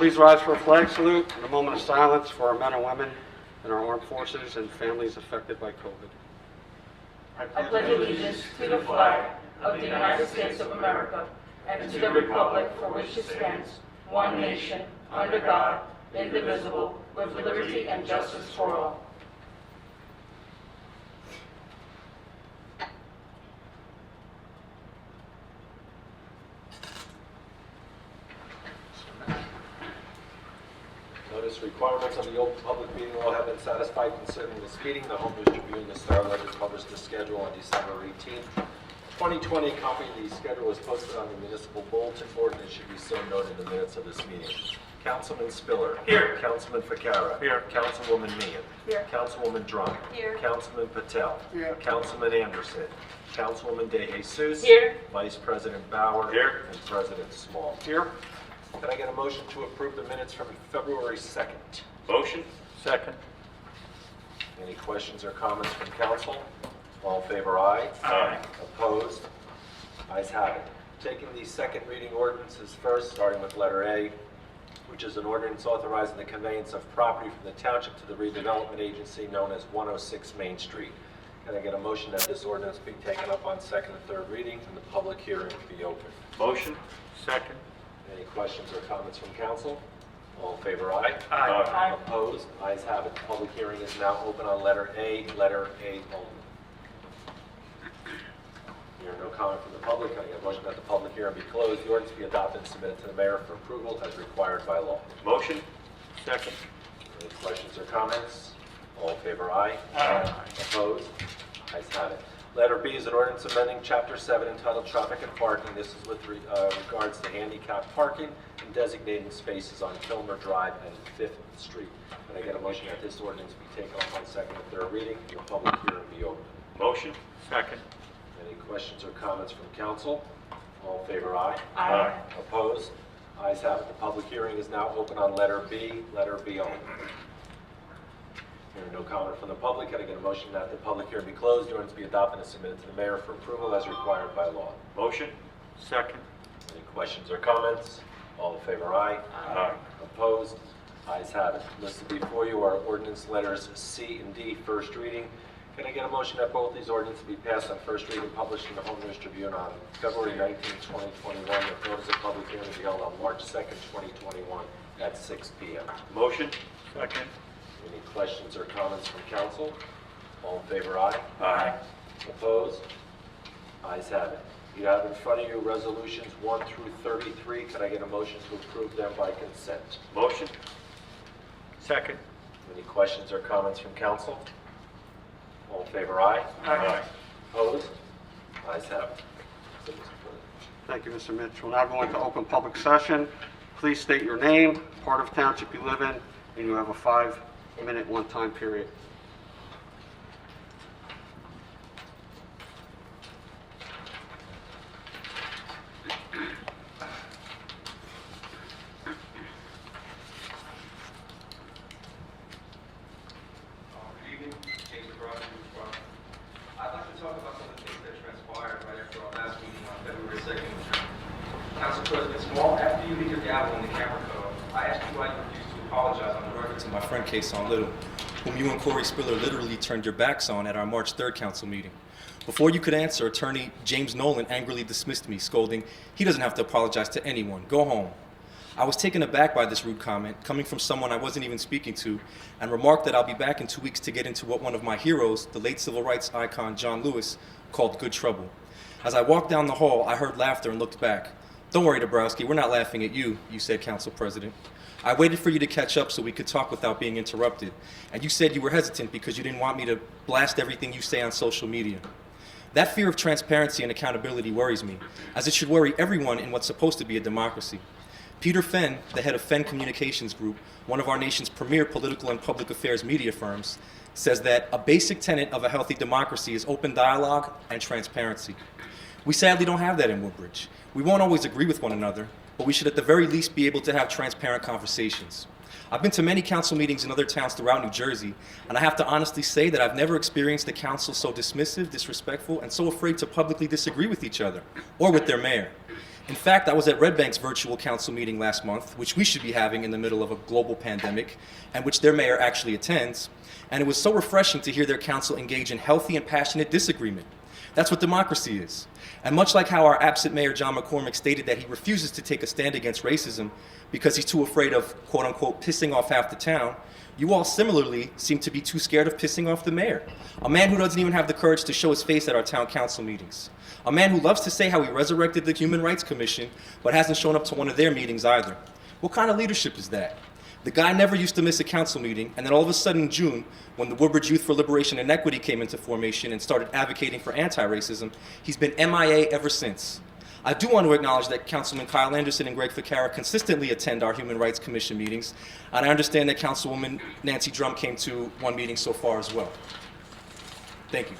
Please rise for a flag salute and a moment of silence for our men and women in our armed forces and families affected by COVID. I pledge allegiance to the flag of the United States of America and to the republic for which it stands, one nation, under God, indivisible, with liberty and justice for all. Notice requirements of the Open Public Meeting Law have been satisfied concerning this meeting. The Home News Tribune, the Star Letter, published the schedule on December 18th, 2020. A copy of the schedule was posted on the municipal bulletin board, and it should be so noted in the minutes of this meeting. Councilman Spiller. Here. Councilman Ficarra. Here. Councilwoman Meehan. Here. Councilwoman Drum. Here. Councilman Patel. Here. Councilman Anderson. Councilwoman De Jesus. Here. Vice President Bauer. Here. And President Small. Here. Can I get a motion to approve the minutes from February 2nd? Motion. Second. Any questions or comments from council? All in favor, aye. Aye. Opposed? Ayes have it. Taking the second reading ordinances first, starting with letter A, which is an ordinance authorizing the conveyance of property from the township to the redevelopment agency known as 106 Main Street. Can I get a motion that this ordinance be taken up on second and third reading and the public hearing be open? Motion. Second. Any questions or comments from council? All in favor, aye. Aye. Opposed? Ayes have it. The public hearing is now open on letter A only. Hearing no comment from the public, can I get a motion that the public hearing be closed, the ordinance be adopted and submitted to the mayor for approval as required by law? Motion. Second. Any questions or comments? All in favor, aye. Aye. Opposed? Ayes have it. Letter B is an ordinance amending Chapter 7 entitled Traffic and Parking. This is with regards to handicap parking and designating spaces on Kilmer Drive and 5th Street. Can I get a motion that this ordinance be taken up on second and third reading and the public hearing be open? Motion. Second. Any questions or comments from council? All in favor, aye. Aye. Opposed? Ayes have it. The public hearing is now open on letter B only. Hearing no comment from the public, can I get a motion that the public hearing be closed, the ordinance be adopted and submitted to the mayor for approval as required by law? Motion. Second. Any questions or comments? All in favor, aye. Aye. Opposed? Ayes have it. Listed before you are ordinance letters C and D, first reading. Can I get a motion that both these ordinances be passed on first reading, published in the Home News Tribune on February 19, 2021, with notice of public hearing to be held on March 2nd, 2021 at 6 p.m.? Motion. Second. Any questions or comments from council? All in favor, aye. Aye. Opposed? Ayes have it. You have in front of you resolutions 1 through 33. Can I get a motion to approve them by consent? Motion. Second. Any questions or comments from council? All in favor, aye. Aye. Opposed? Ayes have it. Thank you, Mr. Mitch. We'll now go into open public session. Please state your name, part of township you live in, and you have a 5-minute one-time period. Good evening, James McGraw. I'd like to talk about some of the things that transpired right after our last meeting on February 2nd. Council President Small, after you hit your gavel in the camera code, I asked you why you refused to apologize on the record to my friend Kason Little, whom you and Corey Spiller literally turned your backs on at our March 3rd council meeting. Before you could answer, attorney James Nolan angrily dismissed me, scolding, "He doesn't have to apologize to anyone. Go home." I was taken aback by this rude comment, coming from someone I wasn't even speaking to, and remarked that I'll be back in 2 weeks to get into what one of my heroes, the late civil rights icon John Lewis, called good trouble. As I walked down the hall, I heard laughter and looked back. "Don't worry, Dabrowski, we're not laughing at you," you said, Council President. "I waited for you to catch up so we could talk without being interrupted, and you said you were hesitant because you didn't want me to blast everything you say on social media. That fear of transparency and accountability worries me, as it should worry everyone in what's supposed to be a democracy. Peter Fenn, the head of Fenn Communications Group, one of our nation's premier political and public affairs media firms, says that a basic tenet of a healthy democracy is open dialogue and transparency. We sadly don't have that in Woodbridge. We won't always agree with one another, but we should at the very least be able to have transparent conversations. I've been to many council meetings in other towns throughout New Jersey, and I have to honestly say that I've never experienced a council so dismissive, disrespectful, and so afraid to publicly disagree with each other or with their mayor. In fact, I was at Red Bank's virtual council meeting last month, which we should be having in the middle of a global pandemic, and which their mayor actually attends, and it was so refreshing to hear their council engage in healthy and passionate disagreement. That's what democracy is. And much like how our absent mayor John McCormick stated that he refuses to take a stand against racism because he's too afraid of, quote unquote, pissing off half the town, you all similarly seem to be too scared of pissing off the mayor, a man who doesn't even have the courage to show his face at our town council meetings, a man who loves to say how he resurrected the Human Rights Commission but hasn't shown up to one of their meetings either. What kind of leadership is that? The guy never used to miss a council meeting, and then all of a sudden in June, when the Woodbridge Youth for Liberation and Equity came into formation and started advocating for anti-racism, he's been MIA ever since. I do want to acknowledge that Councilman Kyle Anderson and Greg Ficarra consistently attend our Human Rights Commission meetings, and I understand that Councilwoman Nancy Drum came to one meeting so far as well. Thank you.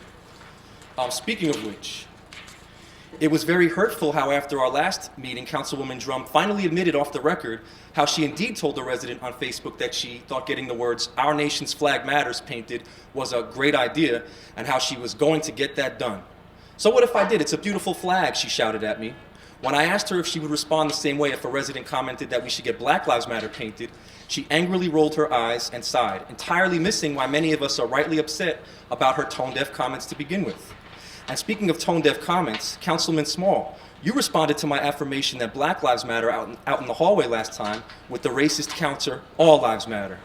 Speaking of which, it was very hurtful how after our last meeting, Councilwoman Drum finally admitted off the record how she indeed told a resident on Facebook that she thought getting the words, "Our nation's flag matters" painted was a great idea, and how she was going to get that done. "So what if I did? It's a beautiful flag," she shouted at me. When I asked her if she would respond the same way if a resident commented that we should get Black Lives Matter painted, she angrily rolled her eyes and sighed, entirely missing why many of us are rightly upset about her tone-deaf comments to begin with. And speaking of tone-deaf comments, Councilman Small, you responded to my affirmation that Black Lives Matter out in the hallway last time with the racist counter, "All Lives Matter."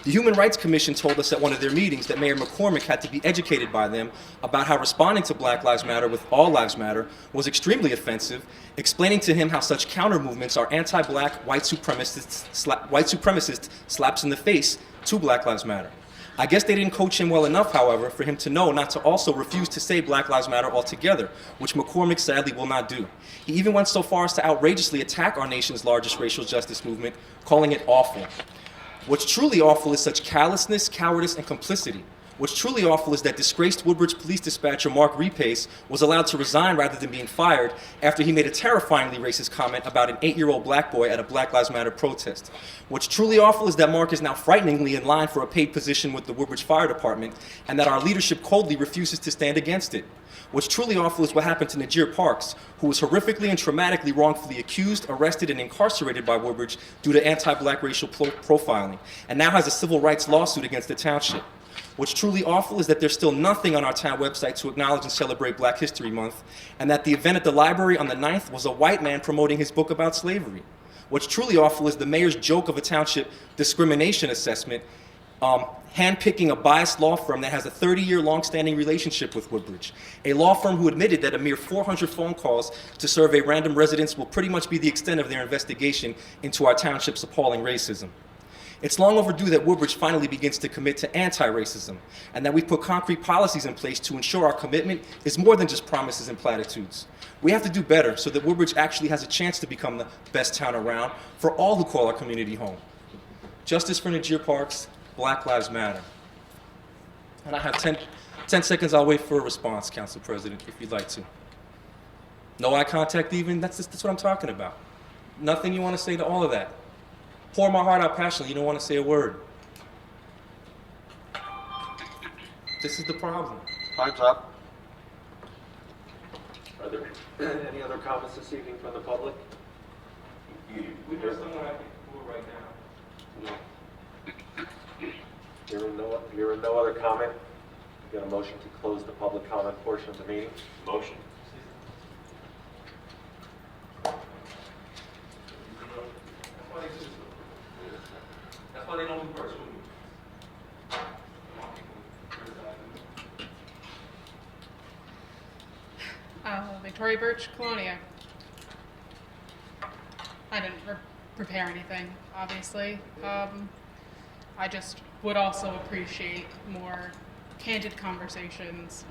The Human Rights Commission told us at one of their meetings that Mayor McCormick had to be educated by them about how responding to Black Lives Matter with "All Lives Matter" was extremely offensive, explaining to him how such counter movements are anti-black white supremacist slaps in the face to Black Lives Matter. I guess they didn't coach him well enough, however, for him to know not to also refuse to say Black Lives Matter altogether, which McCormick sadly will not do. He even went so far as to outrageously attack our nation's largest racial justice movement, calling it awful. What's truly awful is such callousness, cowardice, and complicity. What's truly awful is that disgraced Woodbridge police dispatcher Mark Repace was allowed to resign rather than being fired after he made a terrifyingly racist comment about an 8-year-old black boy at a Black Lives Matter protest. What's truly awful is that Mark is now frighteningly in line for a paid position with the Woodbridge Fire Department, and that our leadership coldly refuses to stand against it. What's truly awful is what happened to Najir Parks, who was horrifically and traumatically wrongfully accused, arrested, and incarcerated by Woodbridge due to anti-black racial profiling, and now has a civil rights lawsuit against the township. What's truly awful is that there's still nothing on our town website to acknowledge and celebrate Black History Month, and that the event at the library on the 9th was a white man promoting his book about slavery. What's truly awful is the mayor's joke of a township discrimination assessment, handpicking a biased law firm that has a 30-year long-standing relationship with Woodbridge, a law firm who admitted that a mere 400 phone calls to survey random residents will pretty much be the extent of their investigation into our township's appalling racism. It's long overdue that Woodbridge finally begins to commit to anti-racism, and that we put concrete policies in place to ensure our commitment is more than just promises and platitudes. We have to do better so that Woodbridge actually has a chance to become the best town around for all who call our community home. Justice for Najir Parks, Black Lives Matter. And I have 10 seconds. I'll wait for a response, Council President, if you'd like to. No eye contact even? That's what I'm talking about. Nothing you want to say to all of that. Pour my heart out passionately, you don't want to say a word. This is the problem. Time's up. Are there any other comments this evening from the public? We heard someone I think right now. Hearing no other comment, we got a motion to close the public comment portion of the meeting. Motion. That's why they don't do virtual meetings. Victoria Birch, Colonia. I didn't prepare anything, obviously. I just would also appreciate more candid conversations.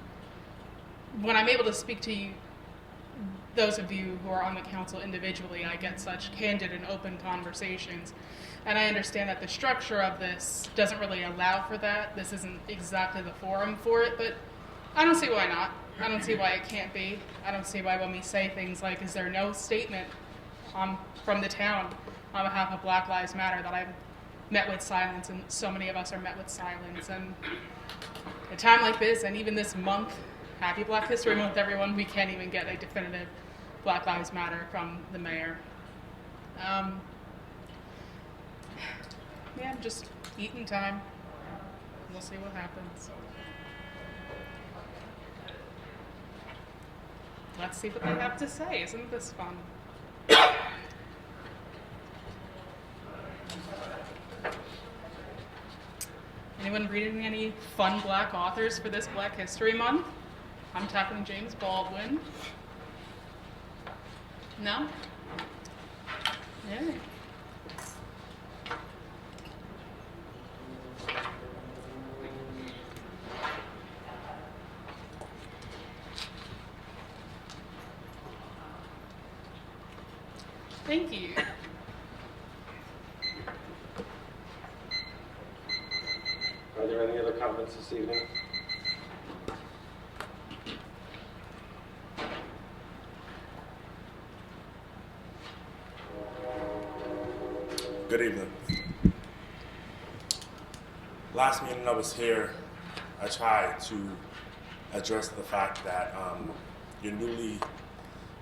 When I'm able to speak to you, those of you who are on the council individually, I get such candid and open conversations. And I understand that the structure of this doesn't really allow for that. This isn't exactly the forum for it, but I don't see why not. I don't see why it can't be. I don't see why when we say things like, is there no statement from the town on behalf of Black Lives Matter, that I've met with silence, and so many of us are met with silence. And a time like this, and even this month, happy Black History Month, everyone, we can't even get a definitive Black Lives Matter from the mayor. Yeah, just eating time. We'll see what happens. Let's see what they have to say. Isn't this fun? Anyone reading any fun Black authors for this Black History Month? I'm tackling James Baldwin. No? Yeah. Thank you. Are there any other comments this evening? Good evening. Last meeting I was here, I tried to address the fact that your newly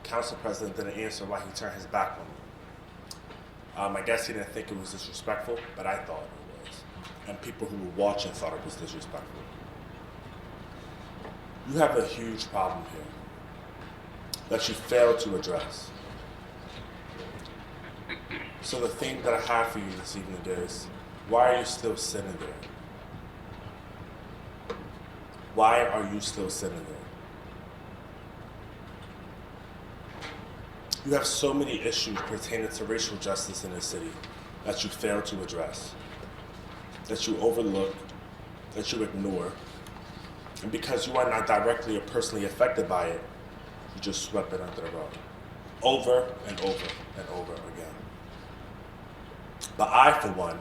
council president didn't answer why he turned his back on me. I guess he didn't think it was disrespectful, but I thought it was. And people who were watching thought it was disrespectful. You have a huge problem here that you failed to address. So the thing that I have for you this evening is, why are you still sitting there? Why are you still sitting there? You have so many issues pertaining to racial justice in this city that you fail to address, that you overlook, that you ignore, and because you are not directly or personally affected by it, you just swept it under the rug, over and over and over again. But I, for one,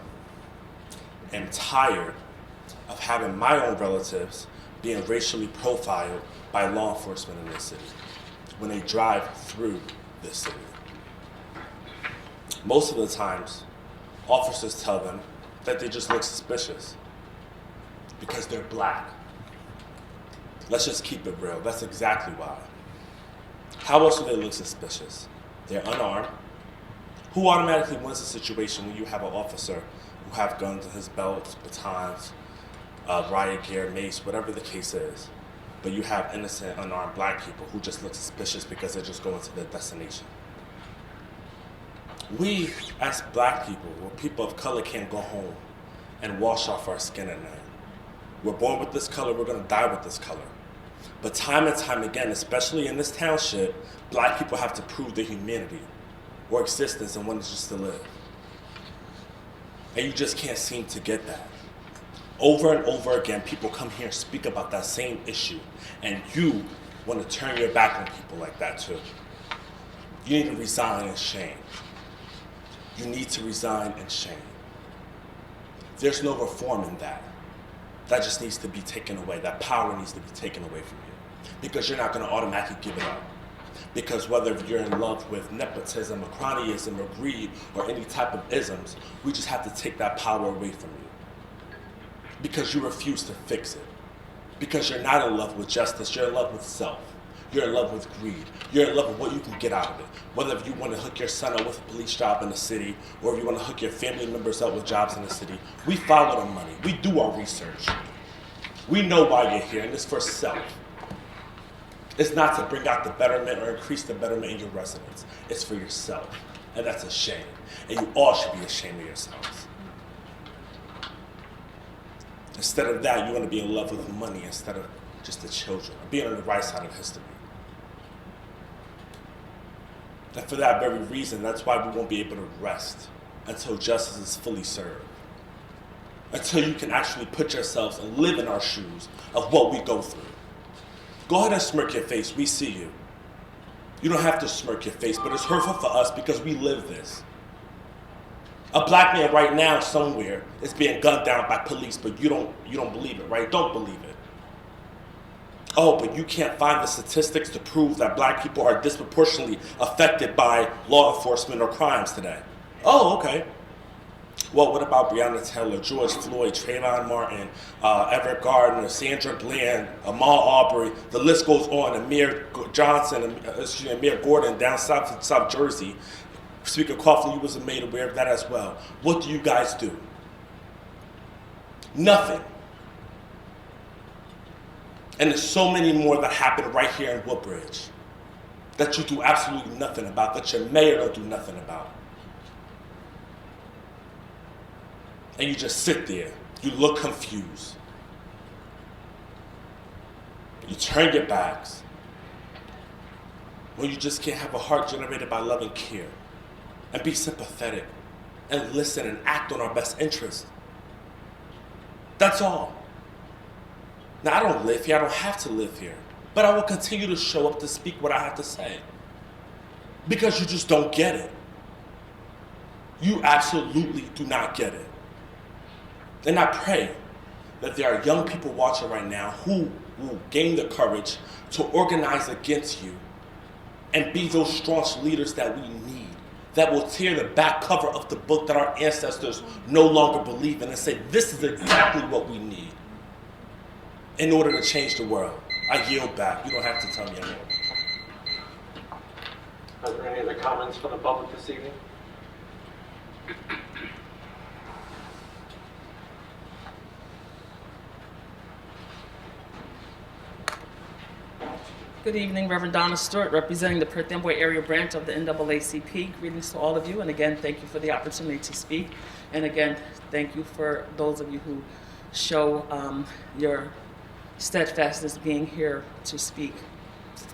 am tired of having my own relatives being racially profiled by law enforcement in this city when they drive through this city. Most of the times, officers tell them that they just look suspicious because they're Black. Let's just keep it real. That's exactly why. How else do they look suspicious? They're unarmed. Who automatically wins a situation when you have an officer who have guns in his belt, batons, riot gear, mace, whatever the case is, but you have innocent, unarmed Black people who just look suspicious because they're just going to their destination? We, as Black people, or people of color, can't go home and wash off our skin at night. We're born with this color, we're gonna die with this color. But time and time again, especially in this township, Black people have to prove their humanity or existence and wanting just to live. And you just can't seem to get that. Over and over again, people come here and speak about that same issue, and you want to turn your back on people like that too. You need to resign in shame. You need to resign in shame. There's no reform in that. That just needs to be taken away. That power needs to be taken away from you, because you're not going to automatically give it up. Because whether you're in love with nepotism or cronyism or greed or any type of isms, we just have to take that power away from you. Because you refuse to fix it. Because you're not in love with justice, you're in love with self. You're in love with greed. You're in love with what you can get out of it. Whether if you want to hook your son up with a police job in the city, or if you want to hook your family members up with jobs in the city, we follow the money. We do our research. We know why you're here, and it's for self. It's not to bring out the betterment or increase the betterment in your residents. It's for yourself. And that's a shame. And you all should be ashamed of yourselves. Instead of that, you want to be in love with money instead of just the children, or being on the right side of history. And for that very reason, that's why we won't be able to rest until justice is fully served. Until you can actually put yourselves and live in our shoes of what we go through. Go ahead and smirk your face, we see you. You don't have to smirk your face, but it's hurtful for us because we live this. A Black man right now somewhere is being gunned down by police, but you don't believe it, right? Don't believe it. Oh, but you can't find the statistics to prove that Black people are disproportionately affected by law enforcement or crimes today. Oh, okay. Well, what about Breonna Taylor, George Floyd, Trayvon Martin, Everett Gardner, Sandra Bland, Ahmaud Arbery? The list goes on. Amir Gordon down South Jersey. Speaker Coughlin, you was made aware of that as well. What do you guys do? Nothing. And there's so many more that happen right here in Woodbridge that you do absolutely nothing about, that your mayor don't do nothing about. And you just sit there. You look confused. You turn your backs. When you just can't have a heart generated by love and care. And be sympathetic. And listen and act on our best interest. That's all. Now, I don't live here. I don't have to live here. But I will continue to show up to speak what I have to say. Because you just don't get it. You absolutely do not get it. And I pray that there are young people watching right now who will gain the courage to organize against you and be those staunch leaders that we need, that will tear the back cover of the book that our ancestors no longer believe in and say, this is exactly what we need in order to change the world. I yield back. You don't have to tell me anymore. Are there any other comments from the public this evening? Good evening, Reverend Donna Stewart, representing the Perth Amboy area branch of the NAACP. Greetings to all of you, and again, thank you for the opportunity to speak. And again, thank you for those of you who show your steadfastness being here to speak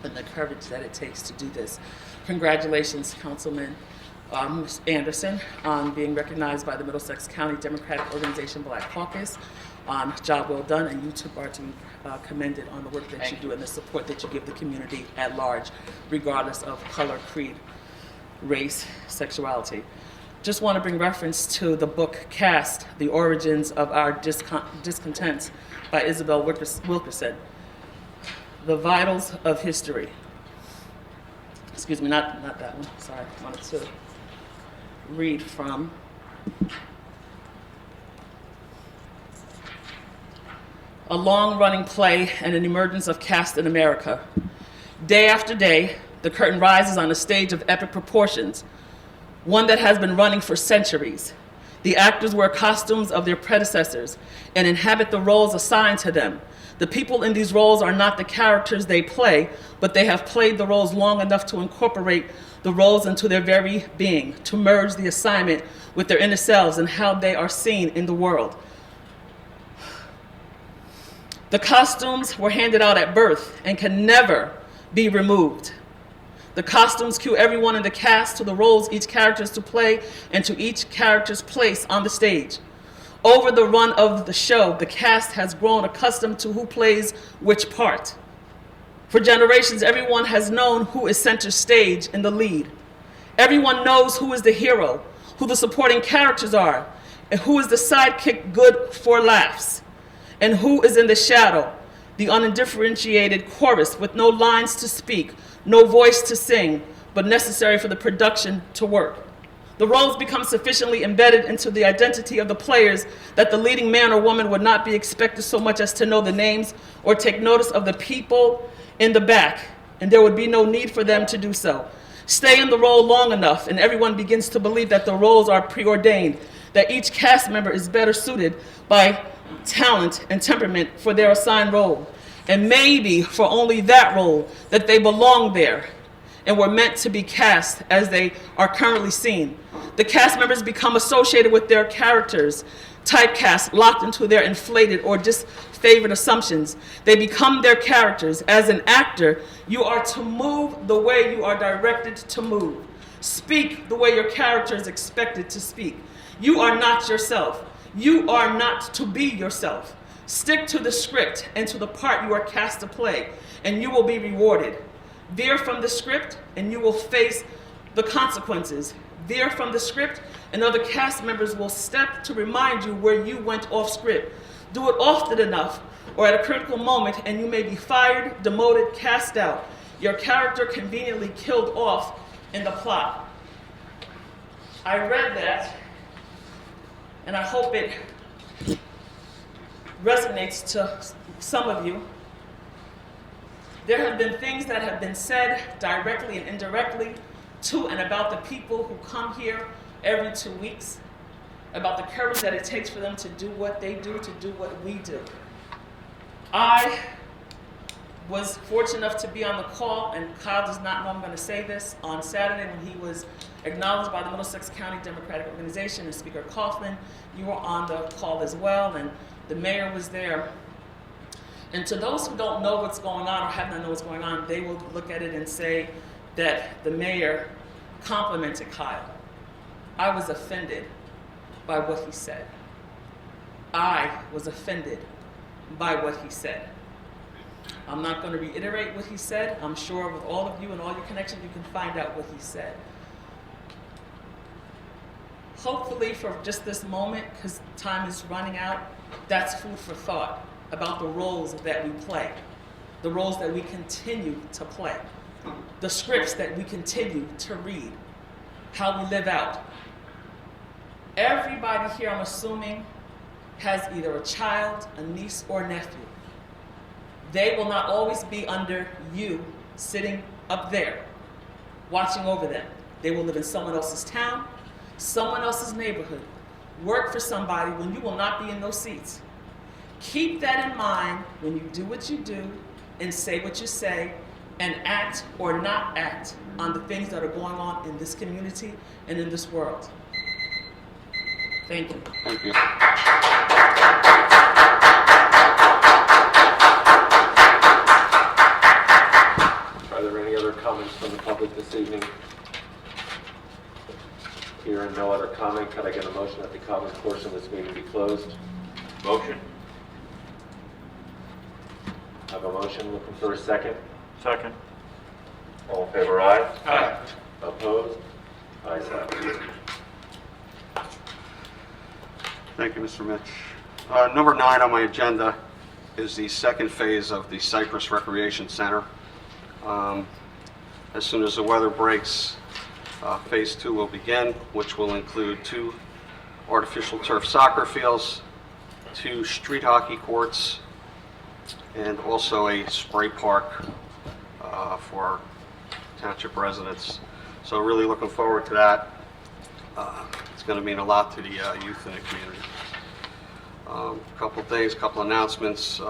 and the courage that it takes to do this. Congratulations, Councilman Ms. Anderson, on being recognized by the Middlesex County Democratic Organization Black Caucus. Job well done, and you too are to be commended on the work that you do and the support that you give the community at large, regardless of color, creed, race, sexuality. Just want to bring reference to the book Caste, The Origins of Our Discontents by Isabel Wilkerson. The Vitals of History. Excuse me, not that one, sorry. I wanted to read from a long-running play and an emergence of caste in America. Day after day, the curtain rises on a stage of epic proportions, one that has been running for centuries. The actors wear costumes of their predecessors and inhabit the roles assigned to them. The people in these roles are not the characters they play, but they have played the roles long enough to incorporate the roles into their very being, to merge the assignment with their inner selves and how they are seen in the world. The costumes were handed out at birth and can never be removed. The costumes cue everyone in the cast to the roles each character is to play and to each character's place on the stage. Over the run of the show, the cast has grown accustomed to who plays which part. For generations, everyone has known who is center stage in the lead. Everyone knows who is the hero, who the supporting characters are, and who is the sidekick good for laughs, and who is in the shadow, the undifferentiated chorus with no lines to speak, no voice to sing, but necessary for the production to work. The roles become sufficiently embedded into the identity of the players that the leading man or woman would not be expected so much as to know the names or take notice of the people in the back, and there would be no need for them to do so. Stay in the role long enough, and everyone begins to believe that the roles are preordained, that each cast member is better suited by talent and temperament for their assigned role, and maybe for only that role, that they belong there and were meant to be cast as they are currently seen. The cast members become associated with their characters, typecast, locked into their inflated or disfavored assumptions. They become their characters. As an actor, you are to move the way you are directed to move. Speak the way your character is expected to speak. You are not yourself. You are not to be yourself. Stick to the script and to the part you are cast to play, and you will be rewarded. Veer from the script, and you will face the consequences. Veer from the script, and other cast members will step to remind you where you went off script. Do it often enough, or at a critical moment, and you may be fired, demoted, cast out. Your character conveniently killed off in the plot. I read that and I hope it resonates to some of you. There have been things that have been said directly and indirectly to and about the people who come here every 2 weeks, about the courage that it takes for them to do what they do, to do what we do. I was fortunate enough to be on the call, and Kyle does not know I'm going to say this, on Saturday when he was acknowledged by the Middlesex County Democratic Organization and Speaker Coughlin. You were on the call as well, and the mayor was there. And to those who don't know what's going on or have not know what's going on, they will look at it and say that the mayor complimented Kyle. I was offended by what he said. I was offended by what he said. I'm not going to reiterate what he said. I'm sure with all of you and all your connections, you can find out what he said. Hopefully for just this moment, because time is running out, that's food for thought about the roles that we play, the roles that we continue to play, the scripts that we continue to read, how we live out. Everybody here, I'm assuming, has either a child, a niece, or nephew. They will not always be under you sitting up there, watching over them. They will live in someone else's town, someone else's neighborhood, work for somebody when you will not be in those seats. Keep that in mind when you do what you do and say what you say and act or not act on the things that are going on in this community and in this world. Thank you. Thank you. Are there any other comments from the public this evening? Hearing no other comment, could I get a motion that the comment portion of this meeting be closed? Motion? I have a motion, looking for a second. Second. All in favor, aye? Aye. Opposed? Ayes have it. Thank you, Mr. Mitch. Number 9 on my agenda is the second phase of the Cypress Recreation Center. As soon as the weather breaks, phase 2 will begin, which will include 2 artificial turf soccer fields, 2 street hockey courts, and also a spray park for township residents. So really looking forward to that. It's going to mean a lot to the youth in the community. Couple things, couple announcements.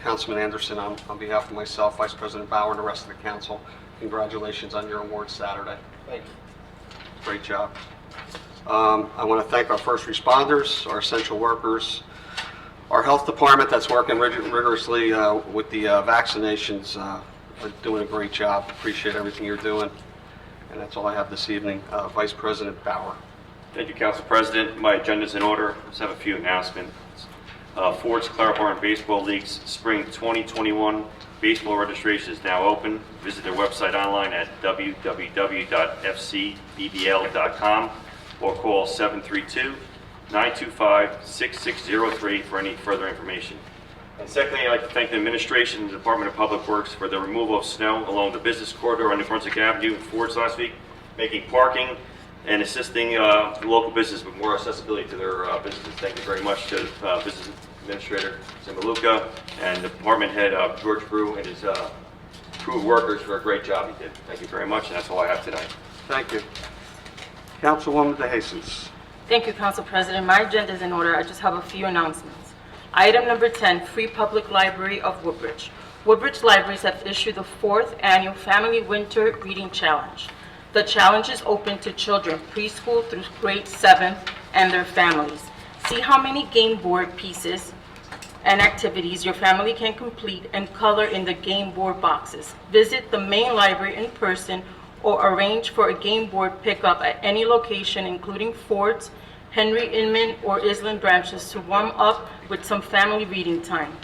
Councilman Anderson, on behalf of myself, Vice President Bauer, and the rest of the council, congratulations on your award Saturday. Thank you. Great job. I want to thank our first responders, our essential workers, our health department that's working rigorously with the vaccinations. Are doing a great job. Appreciate everything you're doing. And that's all I have this evening. Vice President Bauer. Thank you, Council President. My agenda's in order. Just have a few announcements. Ford's Clareborne Baseball League's Spring 2021 baseball registration is now open. Visit their website online at www.fcbbl.com or call 732-925-6603 for any further information. And secondly, I'd like to thank the administration and the Department of Public Works for the removal of snow along the business corridor on New Brunswick Avenue in Ford's last week, making parking and assisting local business with more accessibility to their businesses. Thank you very much to Business Administrator Tim Maluka and the Department Head George Brew and his crew of workers for a great job he did. Thank you very much, and that's all I have tonight. Thank you. Councilwoman DeJesus. Thank you, Council President. My agenda is in order. I just have a few announcements. Item number 10, Free Public Library of Woodbridge. Woodbridge Libraries have issued the 4th Annual Family Winter Reading Challenge. The challenge is open to children preschool through grade 7 and their families. See how many game board pieces and activities your family can complete and color in the game board boxes. Visit the main library in person or arrange for a game board pickup at any location, including Ford's, Henry Inman, or Island branches, to warm up with some family reading time.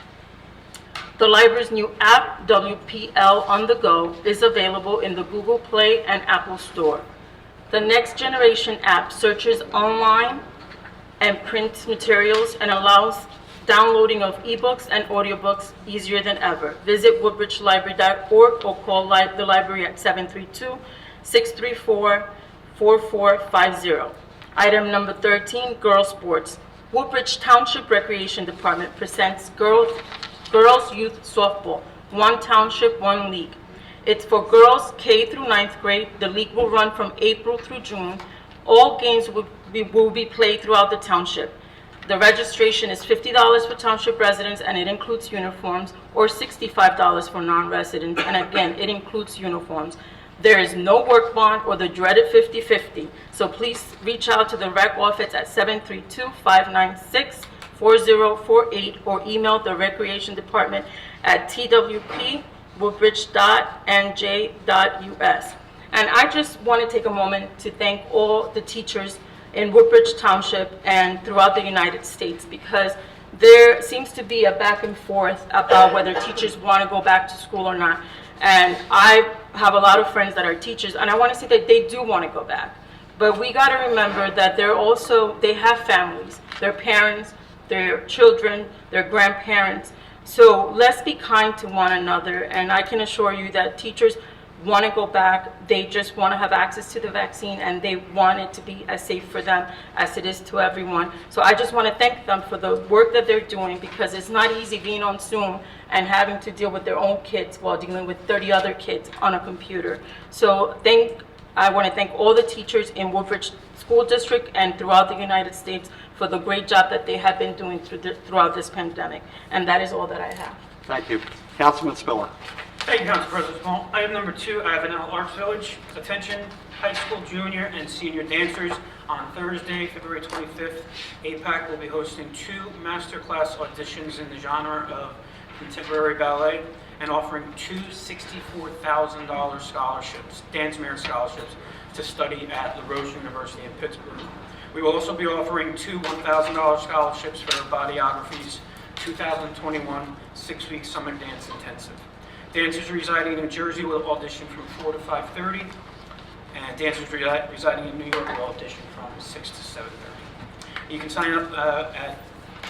The library's new app, WPL On The Go, is available in the Google Play and Apple Store. The Next Generation app searches online and prints materials and allows downloading of ebooks and audiobooks easier than ever. Visit woodbridgelibrary.org or call the library at 732-634-4450. Item number 13, girls sports. Woodbridge Township Recreation Department presents girls youth softball, one township, one league. It's for girls K through 9th grade. The league will run from April through June. All games will be played throughout the township. The registration is $50 for township residents, and it includes uniforms, or $65 for non-residents, and again, it includes uniforms. There is no work bond or the dreaded 50-50, so please reach out to the rec office at 732-596-4048 or email the recreation department at twp.woodbridge.nj.us. And I just want to take a moment to thank all the teachers in Woodbridge Township and throughout the United States, because there seems to be a back and forth about whether teachers want to go back to school or not. And I have a lot of friends that are teachers, and I want to say that they do want to go back. But we got to remember that they have families, their parents, their children, their grandparents. So let's be kind to one another, and I can assure you that teachers want to go back. They just want to have access to the vaccine, and they want it to be as safe for them as it is to everyone. So I just want to thank them for the work that they're doing, because it's not easy being on Zoom and having to deal with their own kids while dealing with 30 other kids on a computer. So I want to thank all the teachers in Woodbridge School District and throughout the United States for the great job that they have been doing throughout this pandemic. And that is all that I have. Thank you. Councilman Spiller. Thank you, Council President Small. Item number 2, Avenel Arts Village. Attention, high school junior and senior dancers. On Thursday, February 25th, APAC will be hosting 2 masterclass auditions in the genre of contemporary ballet and offering 2 $64,000 scholarships, dance merit scholarships, to study at La Roche University in Pittsburgh. We will also be offering 2 $1,000 scholarships for Bodyography's 2021 6-week summer dance intensive. Dancers residing in New Jersey will audition from 4 to 5:30, and dancers residing in New York will audition from 6 to 7:30. You can sign up at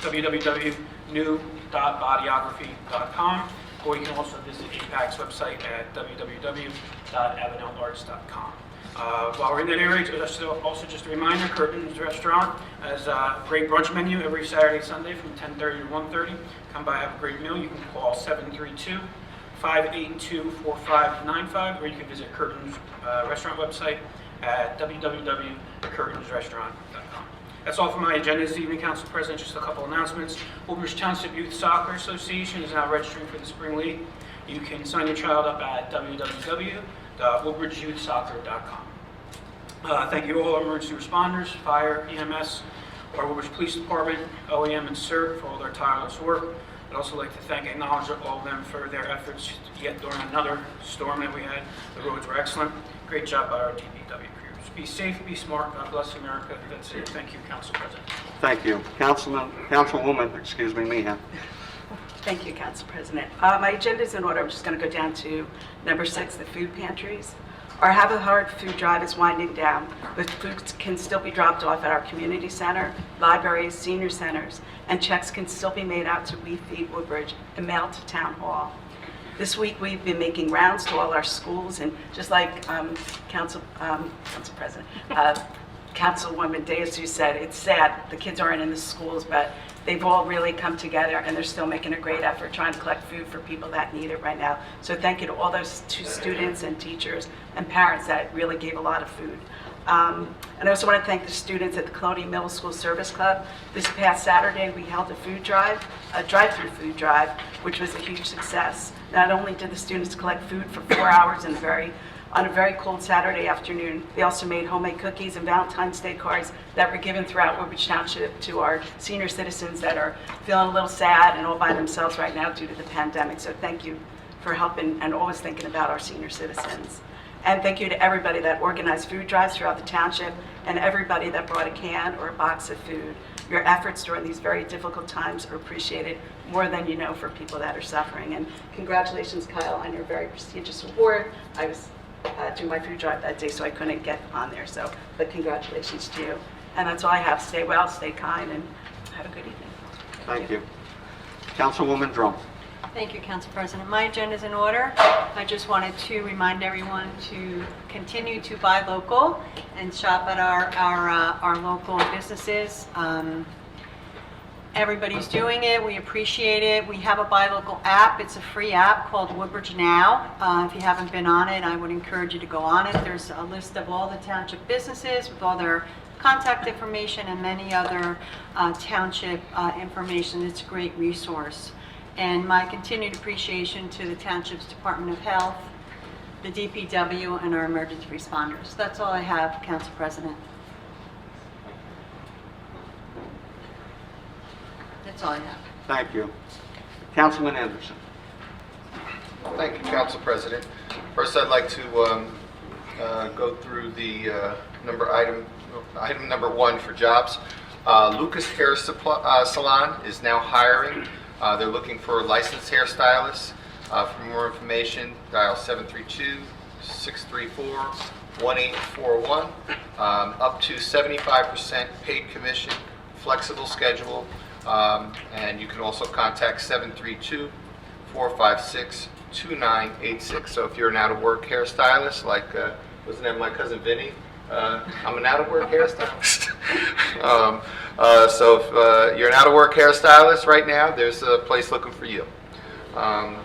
www.new.bodyography.com, or you can also visit APAC's website at www.avenelarts.com. While we're in that area, just a reminder, Curtin's Restaurant has a great brunch menu every Saturday, Sunday from 10:30 to 1:30. Come by, have a great meal. You can call 732-582-4595, or you can visit Curtin's Restaurant website at www.curtinsrestaurant.com. That's all for my agenda this evening, Council President. Just a couple announcements. Woodbridge Township Youth Soccer Association is now registering for the Spring League. You can sign your child up at www.woodbridgeyouthsoccer.com. Thank you to all our emergency responders, fire, EMS, our Woodbridge Police Department, OEM, and CERT for all their tireless work. I'd also like to thank and acknowledge all of them for their efforts yet during another storm that we had. The roads were excellent. Great job by our DPW crews. Be safe, be smart. God bless America. That's it. Thank you, Council President. Thank you. Councilwoman, Meehan. Thank you, Council President. My agenda is in order. I'm just going to go down to number 6, the food pantries. Our Have a Heart food drive is winding down, but foods can still be dropped off at our community center, libraries, senior centers, and checks can still be made out to We Feed Woodbridge and mailed to Town Hall. This week, we've been making rounds to all our schools, and just like Council President, Councilwoman Desu said, it's sad the kids aren't in the schools, but they've all really come together, and they're still making a great effort trying to collect food for people that need it right now. So thank you to all those students and teachers and parents that really gave a lot of food. And I also want to thank the students at the Colonial Middle School Service Club. This past Saturday, we held a food drive, a drive-through food drive, which was a huge success. Not only did the students collect food for 4 hours on a very cold Saturday afternoon, they also made homemade cookies and Valentine's Day cards that were given throughout Woodbridge Township to our senior citizens that are feeling a little sad and all by themselves right now due to the pandemic. So thank you for helping and always thinking about our senior citizens. And thank you to everybody that organized food drives throughout the township and everybody that brought a can or a box of food. Your efforts during these very difficult times are appreciated more than you know for people that are suffering. And congratulations, Kyle, on your very prestigious award. I was doing my food drive that day, so I couldn't get on there. But congratulations to you. And that's all I have. Stay well, stay kind, and have a good evening. Thank you. Councilwoman Drum. Thank you, Council President. My agenda is in order. I just wanted to remind everyone to continue to buy local and shop at our local businesses. Everybody's doing it. We appreciate it. We have a buy local app. It's a free app called Woodbridge Now. If you haven't been on it, I would encourage you to go on it. There's a list of all the township businesses with all their contact information and many other township information. It's a great resource. And my continued appreciation to the Township's Department of Health, the DPW, and our emergency responders. That's all I have, Council President. That's all I have. Thank you. Councilman Anderson. Thank you, Council President. First, I'd like to go through the item number 1 for jobs. Lucas Hair Salon is now hiring. They're looking for a licensed hairstylist. For more information, dial 732-634-1841. Up to 75% paid commission, flexible schedule, and you can also contact 732-456-2986. So if you're an out-of-work hairstylist, like, wasn't that my cousin Vinny? I'm an out-of-work hairstylist. So if you're an out-of-work hairstylist right now, there's a place looking for you. I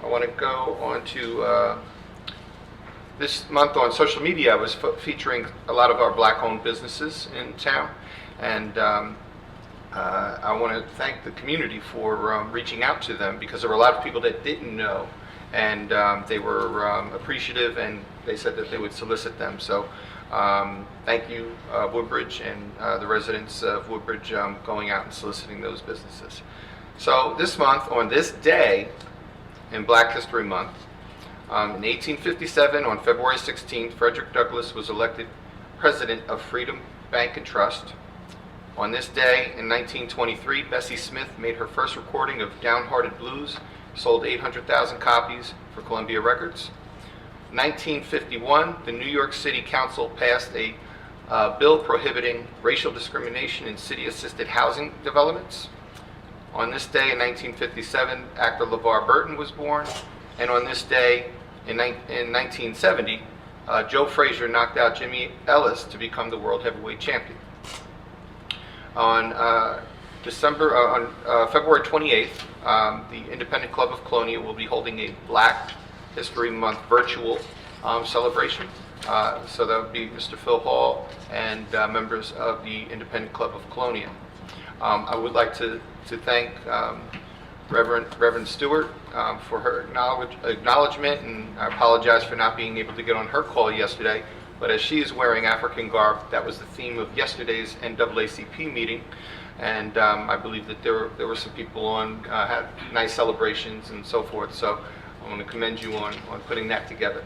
want to go on to this month on social media. I was featuring a lot of our black-owned businesses in town, and I want to thank the community for reaching out to them, because there were a lot of people that didn't know, and they were appreciative, and they said that they would solicit them. So thank you, Woodbridge, and the residents of Woodbridge going out and soliciting those businesses. So this month, on this day in Black History Month, in 1857, on February 16th, Frederick Douglass was elected president of Freedom Bank and Trust. On this day in 1923, Bessie Smith made her first recording of Downhearted Blues, sold 800,000 copies for Columbia Records. 1951, the New York City Council passed a bill prohibiting racial discrimination in city-assisted housing developments. On this day in 1957, actor LeVar Burton was born. And on this day in 1970, Joe Frazier knocked out Jimmy Ellis to become the world heavyweight champion. On February 28th, the Independent Club of Colonia will be holding a Black History Month virtual celebration. So that would be Mr. Phil Hall and members of the Independent Club of Colonia. I would like to thank Reverend Stewart for her acknowledgement, and I apologize for not being able to get on her call yesterday. But as she is wearing African garb, that was the theme of yesterday's NAACP meeting, and I believe that there were some people on, had nice celebrations and so forth. So I want to commend you on putting that together.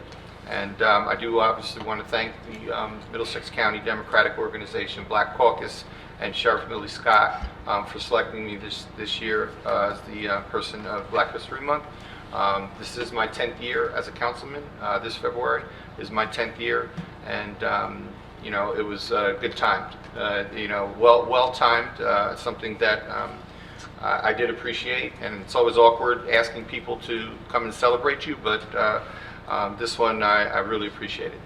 And I do obviously want to thank the Middlesex County Democratic Organization, Black Caucus, and Sheriff Millie Scott for selecting me this year as the person of Black History Month. This is my 10th year as a councilman. This February is my 10th year, and you know, it was good timed. You know, well timed. Something that I did appreciate, and it's always awkward asking people to come and celebrate you, but this one I really appreciated.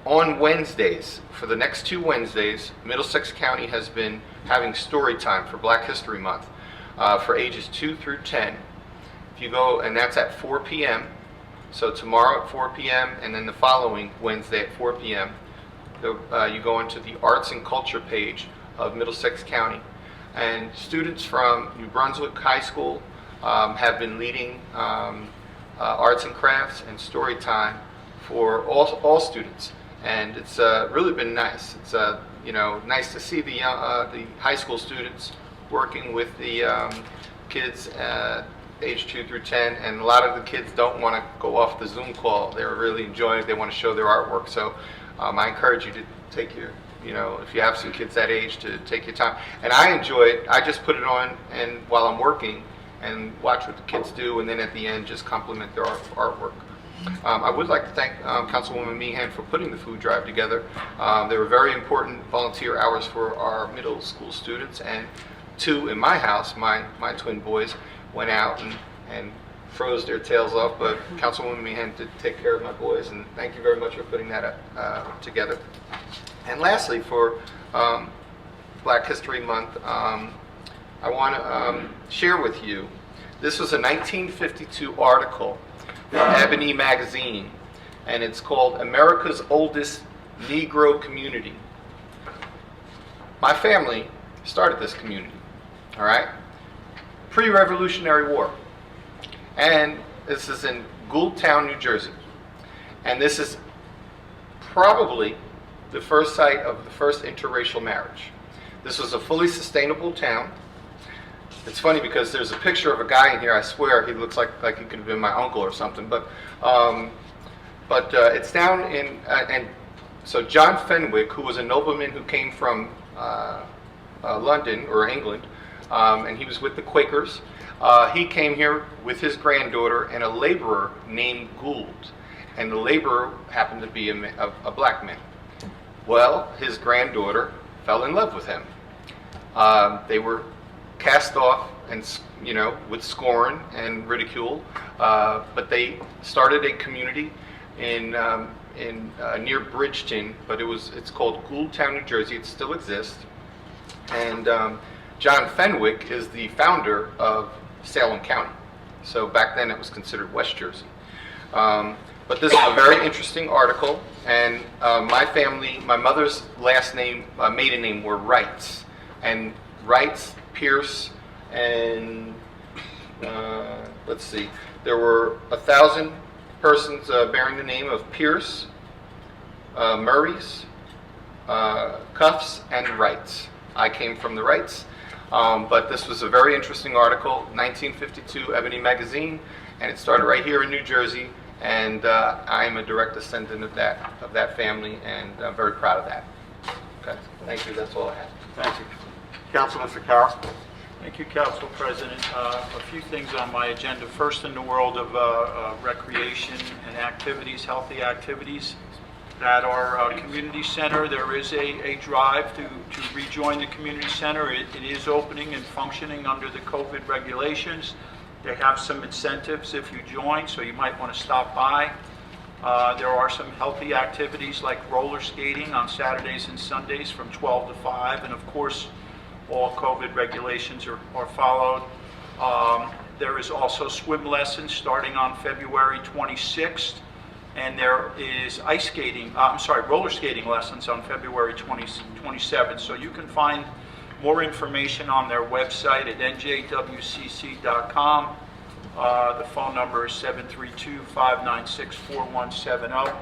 On Wednesdays, for the next 2 Wednesdays, Middlesex County has been having story time for Black History Month for ages 2 through 10. If you go, and that's at 4 p.m. So tomorrow at 4 p.m. and then the following Wednesday at 4 p.m. You go into the Arts and Culture page of Middlesex County, and students from New Brunswick High School have been leading arts and crafts and story time for all students. And it's really been nice. It's you know, nice to see the high school students working with the kids age 2 through 10, and a lot of the kids don't want to go off the Zoom call. They're really enjoying it. They want to show their artwork. So I encourage you to take your, you know, if you have some kids that age, to take your time. And I enjoy it. I just put it on and while I'm working and watch what the kids do, and then at the end just compliment their artwork. I would like to thank Councilwoman Meehan for putting the food drive together. They were very important volunteer hours for our middle school students, and two in my house, my twin boys, went out and froze their tails off, but Councilwoman Meehan did take care of my boys, and thank you very much for putting that together. And lastly, for Black History Month, I want to share with you, this was a 1952 article from Ebony magazine, and it's called America's Oldest Negro Community. My family started this community, all right? Pre-Revolutionary War. And this is in Gouldtown, New Jersey. And this is probably the first site of the first interracial marriage. This was a fully sustainable town. It's funny because there's a picture of a guy in here, I swear he looks like he could have been my uncle or something, but it's down in, and so John Fenwick, who was a nobleman who came from London or England, and he was with the Quakers. He came here with his granddaughter and a laborer named Gould, and the laborer happened to be a black man. Well, his granddaughter fell in love with him. They were cast off and, with scorn and ridicule, but they started a community in near Bridgeton, but it's called Gouldtown, New Jersey. It still exists, and John Fenwick is the founder of Salem County. So back then it was considered West Jersey. But this is a very interesting article, and my family, my mother's last name, maiden name were Wrights, and Wrights, Pierce, and let's see, there were 1,000 persons bearing the name of Pierce, Murray's, Cuffs, and Wrights. I came from the Wrights, but this was a very interesting article, 1952 Ebony magazine, and it started right here in New Jersey, and I am a direct descendant of that family, and I'm very proud of that. Okay, thank you. That's all I have. Thank you. Councilman Ficarro. Thank you, Council President. A few things on my agenda. First, in the world of recreation and activities, healthy activities. At our community center, there is a drive to rejoin the community center. It is opening and functioning under the COVID regulations. They have some incentives if you join, so you might want to stop by. There are some healthy activities like roller skating on Saturdays and Sundays from 12 to 5, and of course, all COVID regulations are followed. There is also swim lessons starting on February 26th, and there is roller skating lessons on February 27th. So you can find more information on their website at njwcc.com. The phone number is 732-596-4170.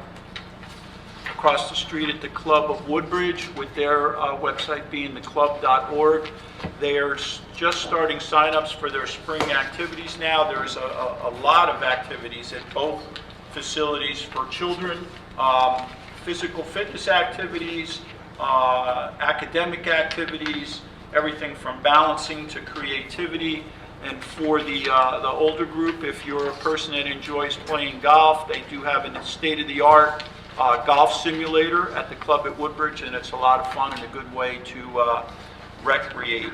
Across the street at the Club of Woodbridge, with their website being theclub.org. They are just starting sign-ups for their spring activities now. There's a lot of activities at both facilities for children, physical fitness activities, academic activities, everything from balancing to creativity. And for the older group, if you're a person that enjoys playing golf, they do have a state-of-the-art golf simulator at the club at Woodbridge, and it's a lot of fun and a good way to recreate.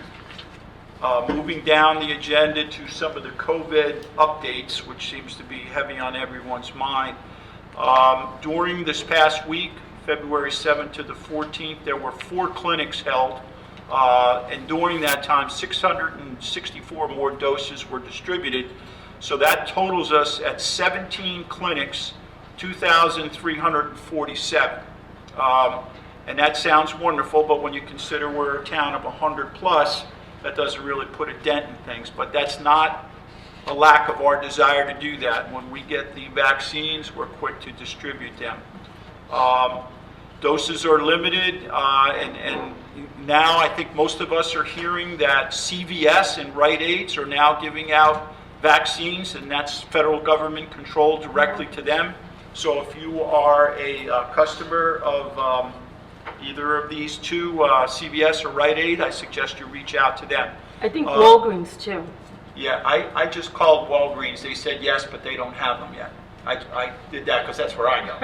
Moving down the agenda to some of the COVID updates, which seems to be heavy on everyone's mind. During this past week, February 7th to the 14th, there were 4 clinics held, and during that time, 664 more doses were distributed. So that totals us at 17 clinics, 2,347. And that sounds wonderful, but when you consider we're a town of 100 plus, that doesn't really put a dent in things. But that's not a lack of our desire to do that. When we get the vaccines, we're quick to distribute them. Doses are limited, and now I think most of us are hearing that CVS and Rite Aids are now giving out vaccines, and that's federal government controlled directly to them. So if you are a customer of either of these two, CVS or Rite Aid, I suggest you reach out to them. I think Walgreens too. Yeah, I just called Walgreens. They said yes, but they don't have them yet. I did that because that's where I go.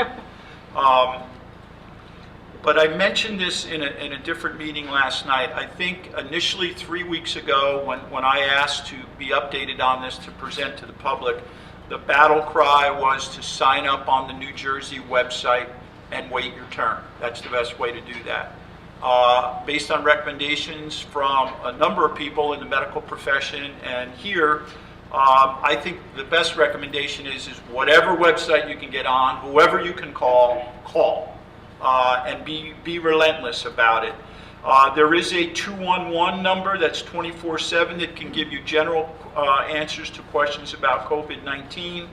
but I mentioned this in a different meeting last night. I think initially 3 weeks ago, when I asked to be updated on this to present to the public, the battle cry was to sign up on the New Jersey website and wait your turn. That's the best way to do that. Based on recommendations from a number of people in the medical profession and here, I think the best recommendation is whatever website you can get on, whoever you can call, and be relentless about it. There is a 211 number that's 24/7 that can give you general answers to questions about COVID-19.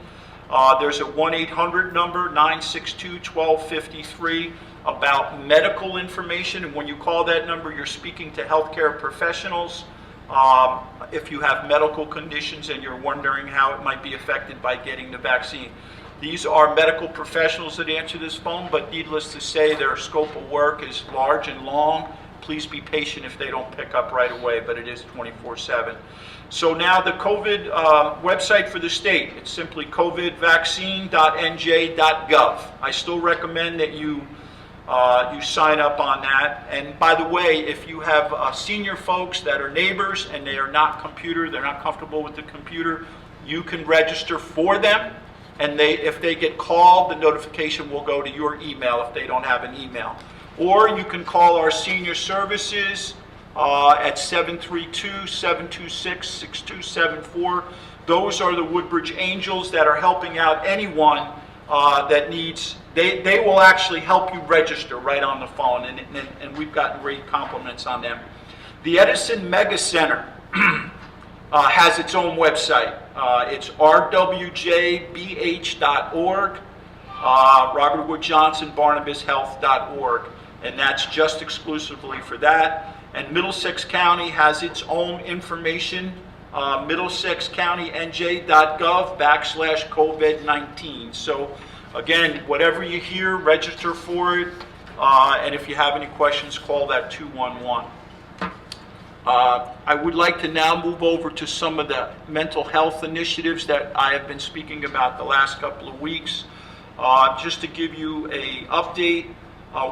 There's a 1-800 number, 962-1253, about medical information. And when you call that number, you're speaking to healthcare professionals. If you have medical conditions and you're wondering how it might be affected by getting the vaccine. These are medical professionals that answer this phone, but needless to say, their scope of work is large and long. Please be patient if they don't pick up right away, but it is 24/7. So now the COVID website for the state, it's simply covidvaccine.nj.gov. I still recommend that you sign up on that. And by the way, if you have senior folks that are neighbors and they're not comfortable with the computer, you can register for them. And if they get called, the notification will go to your email if they don't have an email. Or you can call our senior services at 732-726-6274. Those are the Woodbridge Angels that are helping out anyone that needs. They will actually help you register right on the phone, and we've gotten great compliments on them. The Edison Mega Center has its own website. It's rwjbh.org, Robert Wood Johnson, BarnabasHealth.org, and that's just exclusively for that. And Middlesex County has its own information, middlesexcountynj.gov/COVID-19. So again, whatever you hear, register for it, and if you have any questions, call that 211. I would like to now move over to some of the mental health initiatives that I have been speaking about the last couple of weeks. Just to give you an update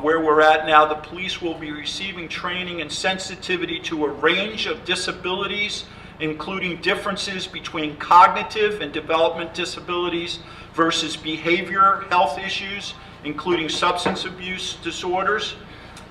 where we're at now, the police will be receiving training and sensitivity to a range of disabilities, including differences between cognitive and development disabilities versus behavior health issues, including substance abuse disorders.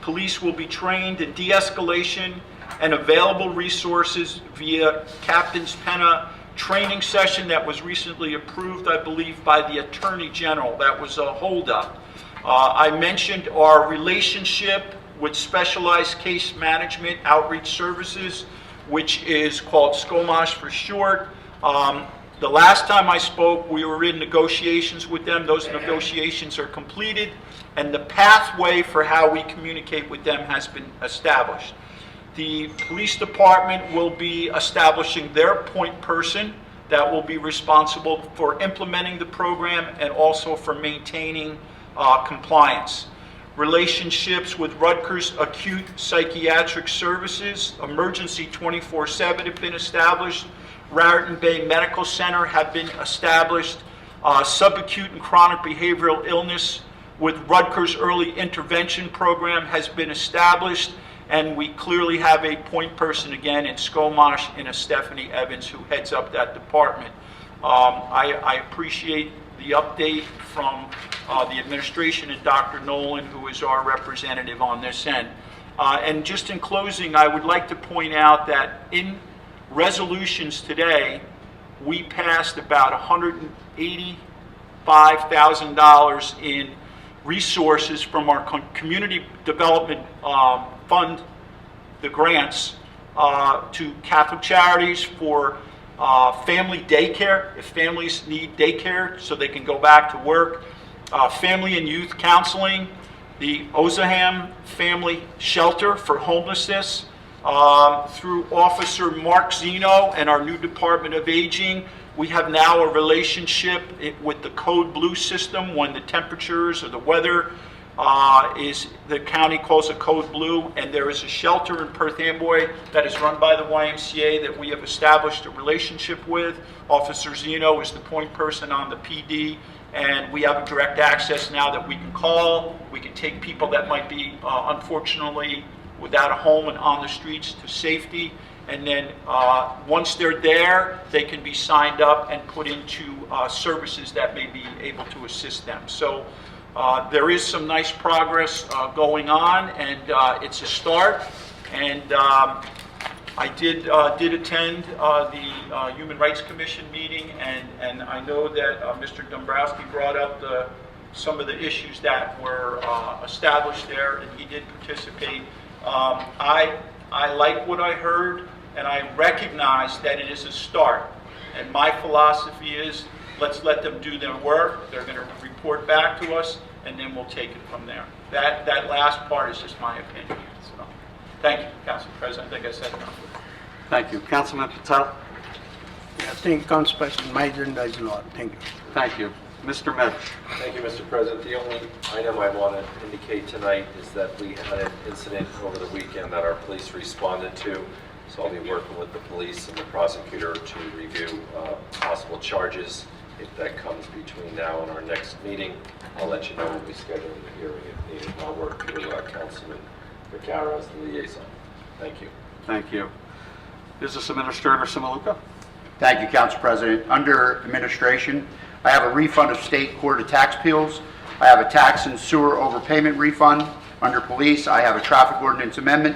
Police will be trained in de-escalation and available resources via Captain's Penna training session that was recently approved, I believe, by the Attorney General. That was a holdup. I mentioned our relationship with Specialized Case Management Outreach Services, which is called SCOMAS for short. The last time I spoke, we were in negotiations with them. Those negotiations are completed, and the pathway for how we communicate with them has been established. The police department will be establishing their point person that will be responsible for implementing the program and also for maintaining compliance. Relationships with Rutgers Acute Psychiatric Services, Emergency 24/7 have been established. Raritan Bay Medical Center have been established. Subacute and chronic behavioral illness with Rutgers Early Intervention Program has been established. And we clearly have a point person again in SCOMAS and a Stephanie Evans who heads up that department. I appreciate the update from the administration and Dr. Nolan, who is our representative on this end. And just in closing, I would like to point out that in resolutions today, we passed about $185,000 in resources from our community development fund, the grants, to Catholic Charities for family daycare, if families need daycare so they can go back to work, family and youth counseling, the Ozaham Family Shelter for homelessness, through Officer Mark Zeno and our new Department of Aging. We have now a relationship with the Code Blue system. When the temperatures or the weather the county calls it Code Blue, and there is a shelter in Perth Amboy that is run by the YMCA that we have established a relationship with. Officer Zeno is the point person on the PD, and we have a direct access now that we can call, we can take people that might be unfortunately without a home and on the streets to safety. And then once they're there, they can be signed up and put into services that may be able to assist them. So there is some nice progress going on, and it's a start. And I did attend the Human Rights Commission meeting, and I know that Mr. Dombrowski brought up some of the issues that were established there, and he did participate. I like what I heard, and I recognize that it is a start. And my philosophy is, let's let them do their work. They're going to report back to us, and then we'll take it from there. That last part is just my opinion. So, thank you, Council President. I think I said enough. Thank you. Councilman Patel? Thank you, Council President. My agenda is in order. Thank you. Thank you. Mr. Medich? Thank you, Mr. President. The only item I want to indicate tonight is that we had an incident over the weekend that our police responded to. So I'll be working with the police and the prosecutor to review possible charges. If that comes between now and our next meeting, I'll let you know when we schedule the hearing if needed. I'll work through Councilman Vaccaro as the liaison. Thank you. Thank you. Business Administrator Simaluka? Thank you, Council President. Under administration, I have a refund of state court of tax appeals. I have a tax and sewer overpayment refund. Under police, I have a traffic ordinance amendment.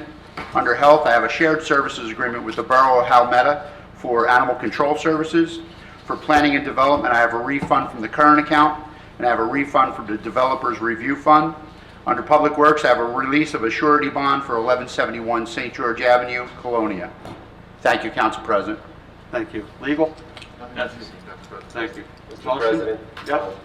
Under health, I have a shared services agreement with the Borough of Halmetta for animal control services. For planning and development, I have a refund from the current account, and I have a refund from the developers review fund. Under public works, I have a release of a surety bond for 1171 St. George Avenue, Colonia. Thank you, Council President. Thank you. Legal? Thank you. Mr. President, Yep.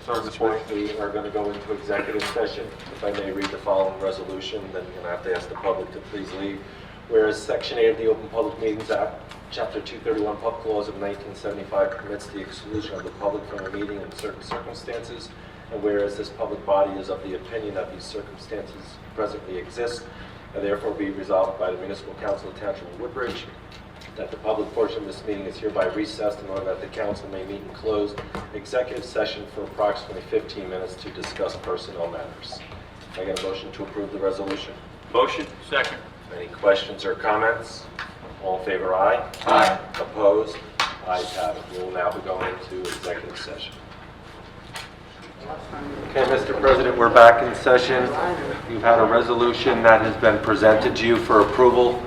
at this point, we are going to go into executive session. If I may read the following resolution, then you're going to have to ask the public to please leave. Whereas Section 8 of the Open Public Meetings Act, Chapter 231, Public Laws of 1975 permits the exclusion of the public from a meeting in certain circumstances, and whereas this public body is of the opinion that these circumstances presently exist, and therefore be resolved by the Municipal Council of Township of Woodbridge, that the public portion of this meeting is hereby recessed in order that the council may meet in closed executive session for approximately 15 minutes to discuss personnel matters. Can I get a motion to approve the resolution? Motion? Second. Any questions or comments? All in favor, aye? Aye. Opposed? Ayes have it. We will now be going into executive session. Okay, Mr. President, we're back in session. You've had a resolution that has been presented to you for approval.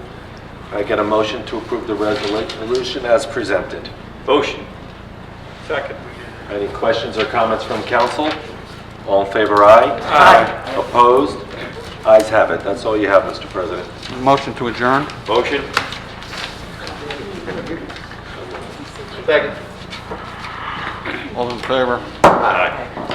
I get a motion to approve the resolution as presented. Motion. Second. Any questions or comments from council? All in favor, aye? Aye. Opposed? Ayes have it. That's all you have, Mr. President. Motion to adjourn? Motion. Second. All in favor? Aye.